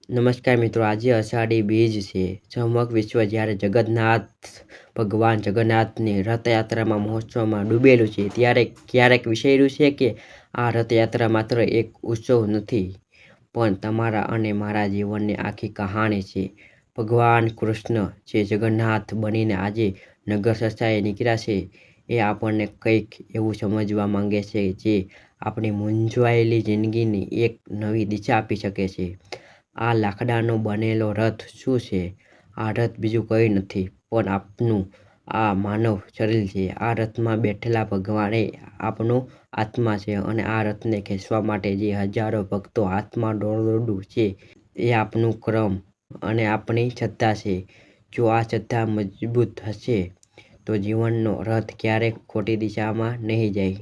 નમસ્કાર મિત્રો, આજે અષાઢી બીજ છે. સમગ્ર વિશ્વ જ્યારે જગન્નાથ ભગવાન જગન્નાથની રથયાત્રામાં મહોત્સવમાં ડૂબેલું છે, ત્યારે ક્યારેક વિચાર્યું છે કે આ રથયાત્રા માત્ર એક ઉત્સવ નથી, પણ તમારા અને મારા જીવનની આખી કહાણી છે. ભગવાન કૃષ્ણ જે જગન્નાથ બનીને આજે નગર સસાએ નીકળ્યા છે, એ આપણને કંઈક એવું સમજવા માંગે છે જે આપણી મૂંઝવાયેલી જિંદગીની એક નવી દિશા આપી શકે છે. આ લાકડાનો બનેલો રથ શું છે? આ રથ બીજું કંઈ નથી પણ આપનું આ માનવ શરીર છે. આ રથમાં બેઠેલા ભગવાન એ આપનો આત્મા છે, અને આ રથને ખેંચવા માટે જે હજારો ભક્તો હાથમાં દોરડું છે, એ આપનું કર્મ અને આપણી શ્રદ્ધા છે. જો આ શ્રદ્ધા મજબૂત હશે તો જીવનનો રથ ક્યારેક ખોટી દિશામાં નહીં જાય.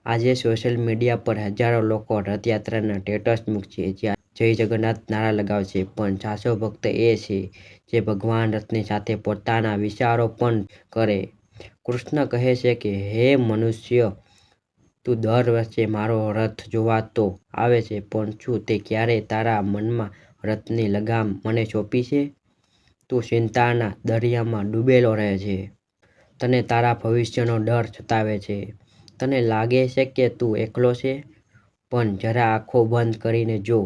આજે સોશિયલ મીડિયા પર હજારો લોકો રથયાત્રાના સ્ટેટસ મૂકશે, જય જગન્નાથ નારા લગાવશે, પણ સાચો ભક્ત એ છે જે ભગવાન રથની સાથે પોતાના વિચારો પણ કરે. કૃષ્ણ કહે છે કે, હે મનુષ્ય, તું દર વર્ષે મારો રથ જોવા તો આવે છે, પણ શું તે ક્યારેય તારા મનમાં રથની લગામ મને સોંપી છે? તું ચિંતાના દરિયામાં ડૂબેલો રહે છે. તને તારા ભવિષ્યનો ડર સતાવે છે. તને લાગે છે કે તું એકલો છે, પણ જરા આંખો બંધ કરીને જો,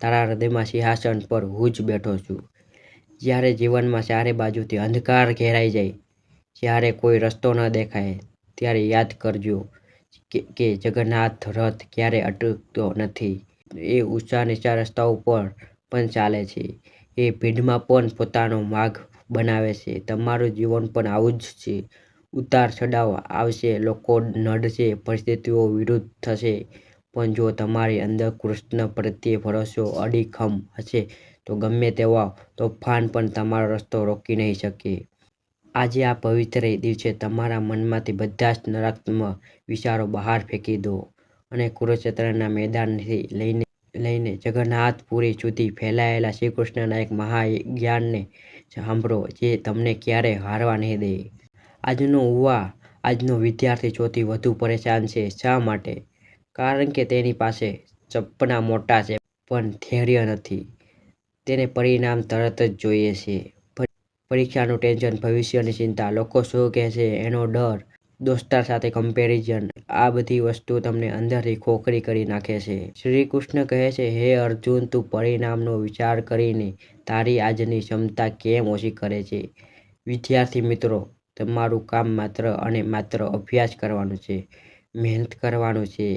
તારા હૃદયમાં સિંહાસન પર હું જ બેઠો છું. જ્યારે જીવનમાં ચારે બાજુથી અંધકાર ઘેરાઈ જાય, જ્યારે કોઈ રસ્તો ન દેખાય, ત્યારે યાદ કરજો કે જગન્નાથ રથ ક્યારેય અટકતો નથી. એ ઊંચા નીચા રસ્તાઓ પર પણ ચાલે છે. એ ભીડમાં પણ પોતાનો માર્ગ બનાવે છે. તમારું જીવન પણ આવું જ છે. ઉતાર ચઢાવ આવશે, લોકો નડશે, પરિસ્થિતિઓ વિરુદ્ધ થશે, પણ જો તમારી અંદર કૃષ્ણ પ્રત્યે ભરોસો અડીખમ હશે તો ગમે તેવા તોફાન પણ તમારો રસ્તો રોકી નહીં શકે. આજે આ પવિત્ર દિવસે તમારા મનમાંથી બધા જ નકારાત્મક વિચારો બહાર ફેંકી દો, અને કુરુક્ષેત્રના મેદાનથી લઈને જગન્નાથપુરી સુધી ફેલાયેલા શ્રીકૃષ્ણના એક મહાજ્ઞાનને સાંભળો જે તમને ક્યારેય હારવા નહીં દે. આજનો વિદ્યાર્થી સૌથી વધુ પરેશાન છે. શા માટે? કારણ કે તેની પાસે સપના મોટા છે પણ ધૈર્ય નથી. તેને પરિણામ તરત જ જોઈએ છે. પરીક્ષાનું ટેન્શન, ભવિષ્યની ચિંતા, લોકો શું કહેશે એનો ડર, દોસ્તાર સાથે કમ્પેરિઝન, આ બધી વસ્તુઓ તમને અંદરથી ખોખરી કરી નાખે છે. શ્રી કૃષ્ણ કહે છે, હે અર્જુન, તું પરિણામનો વિચાર કરીને તારી આજની ક્ષમતા કેમ ઓછી કરે છે? વિદ્યાર્થી મિત્રો, તમારું કામ માત્ર અને માત્ર અભ્યાસ કરવાનું છે, મહેનત કરવાનું છે.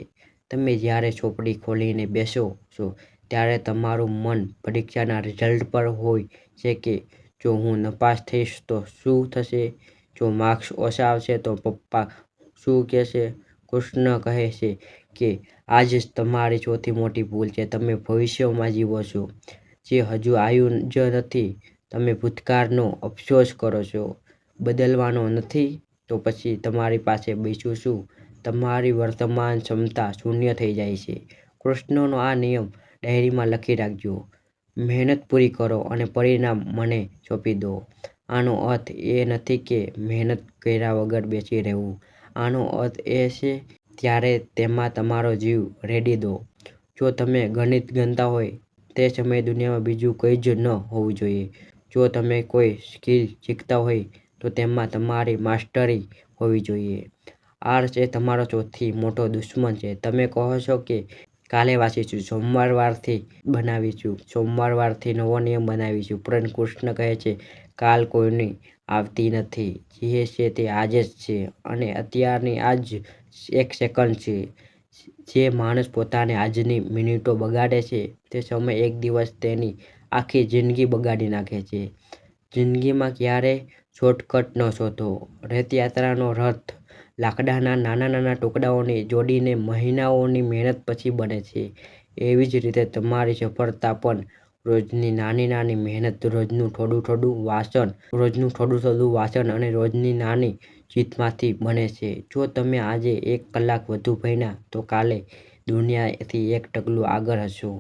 તમે જ્યારે ચોપડી ખોલીને બેસો છો, ત્યારે તમારું મન પરીક્ષાના રિઝલ્ટ પર હોય છે કે જો હું નપાસ થઈશ તો શું થશે? જો માર્ક્સ ઓછા આવશે તો પપ્પા શું કહેશે? કૃષ્ણ કહે છે કે આ જ તમારી સૌથી મોટી ભૂલ છે. તમે ભવિષ્યમાં જીવો છો, જે હજુ આવ્યું જ નથી. તમે ભૂતકાળનો અફસોસ કરો છો. બદલવાનો નથી તો પછી તમારી પાસે બીજું શું? તમારી વર્તમાન ક્ષમતા શૂન્ય થઈ જાય છે. કૃષ્ણનો આ નિયમ ડાયરીમાં લખી રાખજો. મહેનત પૂરી કરો અને પરિણામ મને સોંપી દો. આનો અર્થ એ નથી કે મહેનત કર્યા વગર બેસી રહેવું. આનો અર્થ એ છે ત્યારે તેમાં તમારો જીવ રેડી દો. જો તમે ગણિત ગણતા હોય તે સમયે દુનિયામાં બીજું કંઈ જ ન હોવું જોઈએ. જો તમે કોઈ સ્કિલ શીખતા હોય તો તેમાં તમારી માસ્ટરી હોવી જોઈએ. આળસ એ તમારો સૌથી મોટો દુશ્મન છે. તમે કહો છો કે કાલે વાંચીશું, સોમવારથી નવો નિયમ બનાવીશું, પરંતુ કૃષ્ણ કહે છે કાલ કોઈની આવતી નથી. જે છે તે આજે જ છે, અને અત્યારની આ જ એક સેકન્ડ છે. જે માણસ પોતાની આજની મિનિટો બગાડે છે, તે સમય એક દિવસ તેની આખી જિંદગી બગાડી નાખે છે. જિંદગીમાં ક્યારેય શોર્ટકટ ન શોધો. રથયાત્રાનો રથ લાકડાના નાના નાના ટુકડાઓની જોડીને મહિનાઓની મહેનત પછી બને છે. એવી જ રીતે તમારી સફળતા પણ રોજની નાની નાની મહેનત, રોજનું થોડું થોડું વાંચન અને રોજની નાની જીતમાંથી બને છે. જો તમે આજે 1 કલાક વધુ ભણ્યા તો કાલે દુનિયાથી એક ડગલું આગળ હશો.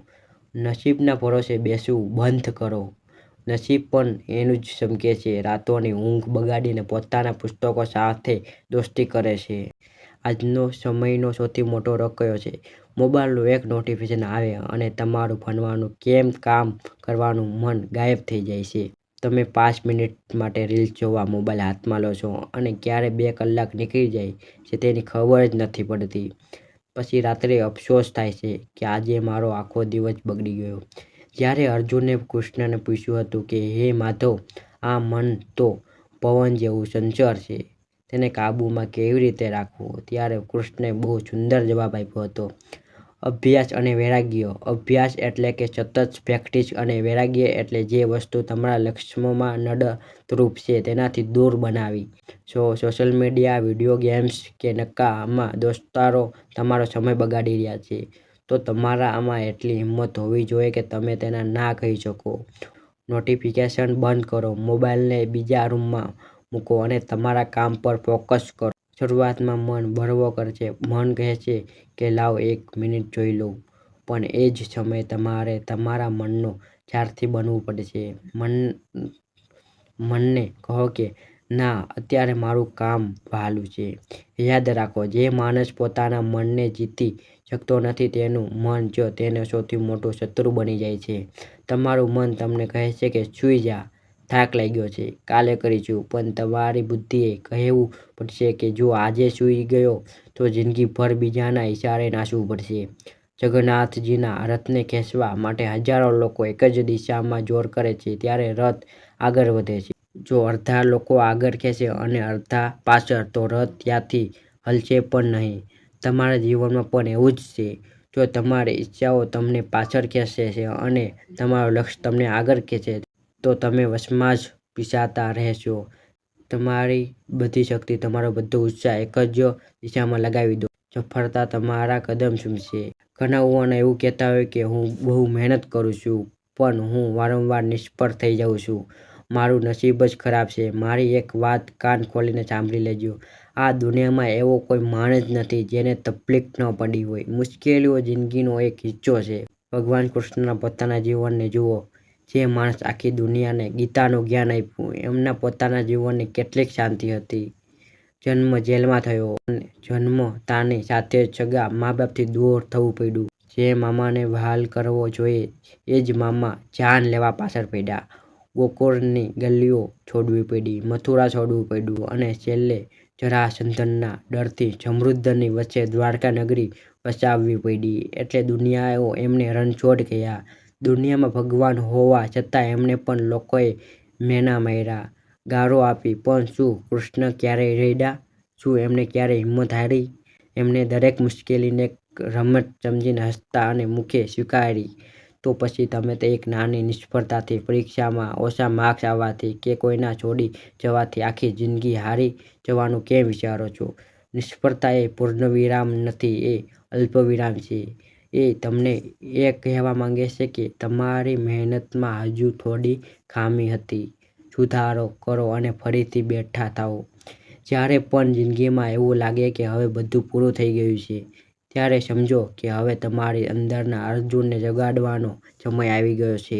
નસીબના ભરોસે બેસવું બંધ કરો. નસીબ પણ એનું જ ચમકે છે. રાતોની ઊંઘ બગાડીને પોતાના પુસ્તકો સાથે દોસ્તી કરે છે. આજનો સમયનો સૌથી મોટો રોગ કયો છે? મોબાઈલનું એક નોટિફિકેશન આવે અને તમારું ભણવાનું કેમ કામ કરવાનું મન ગાયબ થઈ જાય છે. તમે 5 મિનિટ માટે રીલ્સ જોવા મોબાઈલ હાથમાં લો છો અને ક્યારે 2 કલાક નીકળી જાય છે તેની ખબર જ નથી પડતી. પછી રાત્રે અફસોસ થાય છે કે આજે મારો આખો દિવસ બગડી ગયો. જ્યારે અર્જુને કૃષ્ણને પૂછ્યું હતું કે હે માધવ, આ મન તો પવન જેવું ચંચળ છે, તેને કાબૂમાં કેવી રીતે રાખવું? ત્યારે કૃષ્ણે બહુ સુંદર જવાબ આપ્યો હતો. અભ્યાસ અને વૈરાગ્ય. અભ્યાસ એટલે કે સતત પ્રેક્ટિસ અને વૈરાગ્ય એટલે જે વસ્તુ તમારા લક્ષ્યમાં નડતરૂપ છે તેનાથી દૂર બનાવી. સોશિયલ મીડિયા, વિડીયો ગેમ્સ કે નકામા દોસ્તારો તમારો સમય બગાડી રહ્યા છે, તો તમારામાં એટલી હિંમત હોવી જોઈએ કે તમે તેને ના કહી શકો. નોટિફિકેશન બંધ કરો, મોબાઈલને બીજા રૂમમાં મૂકો અને તમારા કામ પર ફોકસ કરો. શરૂઆતમાં મન બળવો કરશે. મન કહેશે કે લાવ 1 મિનિટ જોઈ લઉં. પણ એ જ સમયે તમારે તમારા મનનો સારથી બનવું પડશે. મનને કહો કે ના, અત્યારે મારું કામ વહાલું છે. યાદ રાખો, જે માણસ પોતાના મનને જીતી શકતો નથી તેનું મન જ તેનો સૌથી મોટો શત્રુ બની જાય છે. તમારું મન તમને કહે છે કે સૂઈ જા, થાક લાગ્યો છે, કાલે કરીશું. પણ તમારી બુદ્ધિએ કહેવું પડશે કે જો આજે સૂઈ ગયો તો જિંદગીભર બીજાના ઇશારે નાચવું પડશે. જગન્નાથજીના રથને ખેંચવા માટે હજારો લોકો એક જ દિશામાં જોર કરે છે ત્યારે રથ આગળ વધે છે. જો અડધા લોકો આગળ ખેંચે અને અડધા પાછળ, તો રથ ત્યાંથી હલશે પણ નહીં. તમારા જીવનમાં પણ એવું જ છે. જો તમારી ઈચ્છાઓ તમને પાછળ ખેંચે છે અને તમારું લક્ષ્ય તમને આગળ ખેંચે છે, તો તમે વચમાં જ પીછાતા રહેશો. તમારી બધી શક્તિ, તમારો બધો ઉત્સાહ એક જ દિશામાં લગાવી દો. સફળતા તમારા કદમ ચૂમશે. ઘણા યુવાનો એવું કહેતા હોય કે હું બહુ મહેનત કરું છું, પણ હું વારંવાર નિષ્ફળ થઈ જાઉં છું. મારું નસીબ જ ખરાબ છે. મારી એક વાત કાન ખોલીને સાંભળી લેજો. આ દુનિયામાં એવો કોઈ માણસ નથી જેને તકલીફ ન પડી હોય. મુશ્કેલીઓ જિંદગીનો એક હિસ્સો છે. ભગવાન કૃષ્ણના પોતાના જીવનને જુઓ. જે માણસ આખી દુનિયાને ગીતાનું જ્ઞાન આપ્યું, એમના પોતાના જીવનની કેટલીક શાંતિ હતી. જન્મ જેલમાં થયો અને જન્મતાની સાથે જ સગા મા-બાપથી દૂર થવું પડ્યું. જે મામાને વહાલ કરવો જોઈએ એ જ મામા જાન લેવા પાછળ પડ્યા. ગોકુળની ગલીઓ છોડવી પડી, મથુરા છોડવું પડ્યું અને છેલ્લે જરાસંઘના ડરથી સમુદ્રની વચ્ચે દ્વારકા નગરી વસાવવી પડી. એટલે દુનિયાએ એમને રણછોડ કહ્યા. દુનિયામાં ભગવાન હોવા છતાં એમને પણ લોકોએ મેણા માર્યા, ગાળો આપી. પણ શું કૃષ્ણ ક્યારેય રડ્યા? શું એમને ક્યારેય હિંમત હારી? એમણે દરેક મુશ્કેલીને એક રમત સમજીને હસતા અને મુખે સ્વીકારી. તો પછી તમે એક નાની નિષ્ફળતાથી, પરીક્ષામાં ઓછા માર્ક્સ આવવાથી કે કોઈને છોડી જવાથી આખી જિંદગી હારી જવાનું કેમ વિચારો છો? નિષ્ફળતા એ પૂર્ણવિરામ નથી, એ અલ્પવિરામ છે. એ તમને એ કહેવા માંગે છે કે તમારી મહેનતમાં હજુ થોડી ખામી હતી. સુધારો કરો અને ફરીથી બેઠા થાઓ. જ્યારે પણ જિંદગીમાં એવું લાગે કે હવે બધું પૂરું થઈ ગયું છે, ત્યારે સમજો કે હવે તમારી અંદરના અર્જુનને જગાડવાનો સમય આવી ગયો છે.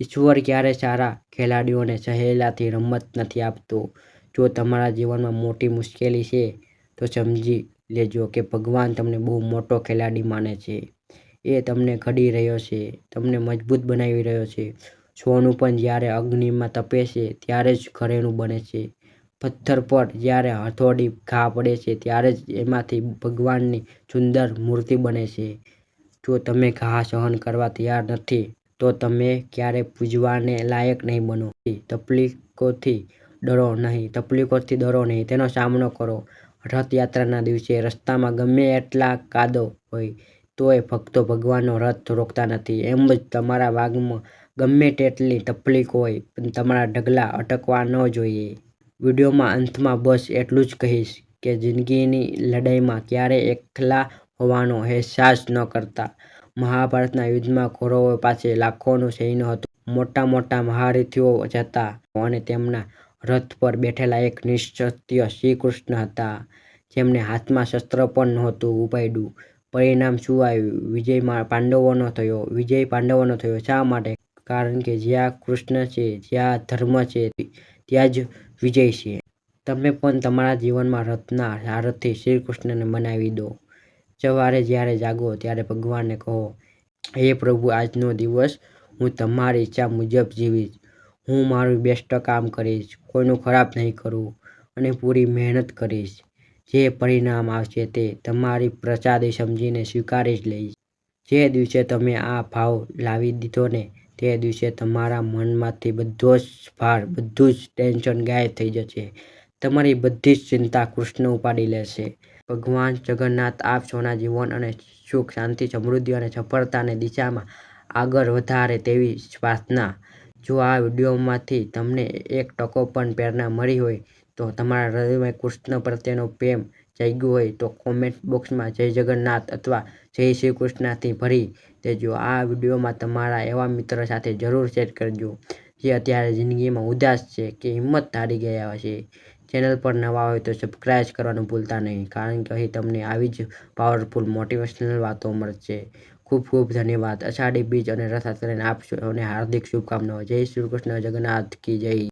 ઈશ્વર ક્યારેય સારા ખેલાડીઓને સહેલાઈથી રમત નથી આપતો. જો તમારા જીવનમાં મોટી મુશ્કેલી છે, તો સમજી લેજો કે ભગવાન તમને બહુ મોટો ખેલાડી માને છે. એ તમને ઘડી રહ્યો છે, તમને મજબૂત બનાવી રહ્યો છે. સોનું પણ જ્યારે અગ્નિમાં તપે છે ત્યારે જ ઘરેણું બને છે. પથ્થર પર જ્યારે હથોડી ઘા પડે છે ત્યારે જ એમાંથી ભગવાનની સુંદર મૂર્તિ બને છે. જો તમે ઘા સહન કરવા તૈયાર નથી, તો તમે ક્યારેય પૂજવાને લાયક નહીં બનો. તકલીફોથી ડરો નહીં, તેનો સામનો કરો. રથયાત્રાના દિવસે રસ્તામાં ગમે એટલા કાદવ હોય તોય ભક્તો ભગવાનનો રથ રોકતા નથી. એમ જ તમારા ભાગમાં ગમે તેટલી તકલીફ હોય, પણ તમારા ડગલા અટકવા ન જોઈએ. વિડીયોમાં અંતમાં બસ એટલું જ કહીશ કે જિંદગીની લડાઈમાં ક્યારેય એકલા હોવાનો અહેસાસ ન કરતા. મહાભારતના યુદ્ધમાં કૌરવો પાસે લાખોનું સૈન્ય હતું. મોટા મોટા મહારથીઓ હતા અને તેમના રથ પર બેઠેલા એક નિસ્તૃત્ય શ્રીકૃષ્ણ હતા, જેમને હાથમાં શસ્ત્ર પણ નહોતું ઉપાડ્યું. પરિણામ શું આવ્યું? વિજય પાંડવોનો થયો. શા માટે? કારણ કે જ્યાં કૃષ્ણ છે, જ્યાં ધર્મ છે, ત્યાં જ વિજય છે. તમે પણ તમારા જીવનમાં રથના સારથી શ્રીકૃષ્ણને બનાવી દો. સવારે જ્યારે જાગો ત્યારે ભગવાનને કહો, હે પ્રભુ, આજનો દિવસ હું તમારી ઈચ્છા મુજબ જીવીશ. હું મારું બેસ્ટ કામ કરીશ, કોઈનું ખરાબ નહીં કરું અને પૂરી મહેનત કરીશ. જે પરિણામ આવશે તે તમારી પ્રસાદી સમજીને સ્વીકારી જ લઈશ. જે દિવસે તમે આ ભાવ લાવી દીધો ને, તે દિવસે તમારા મનમાંથી બધો જ ભાર, બધું જ ટેન્શન ગાયબ થઈ જશે. તમારી બધી જ ચિંતા કૃષ્ણ ઉપાડી લેશે. ભગવાન જગન્નાથ આપ સૌના જીવન અને સુખ, શાંતિ, સમૃદ્ધિ અને સફળતાની દિશામાં આગળ વધારે તેવી પ્રાર્થના. જો આ વિડીયોમાંથી તમને 1% પણ પ્રેરણા મળી હોય, તો તમારા હૃદયમાં કૃષ્ણ પ્રત્યેનો પ્રેમ જાગ્યો હોય તો કોમેન્ટ બોક્સમાં જય જગન્નાથ અથવા જય શ્રી કૃષ્ણથી ભરી દેજો. આ વિડીયોમાં તમારા એવા મિત્ર સાથે જરૂર શેર કરજો જે અત્યારે જિંદગીમાં ઉદાસ છે કે હિંમત હારી ગયા છે. ચેનલ પર નવા હોય તો સબસ્ક્રાઇબ કરવાનું ભૂલતા નહીં, કારણ કે અહીં તમને આવી જ પાવરફુલ મોટિવેશનલ વાતો મળશે. ખૂબ ખૂબ ધન્યવાદ. અષાઢી બીજ અને રથયાત્રાની આપ સૌને હાર્દિક શુભકામનાઓ. જય શ્રી કૃષ્ણ. જગન્નાથ કી જય.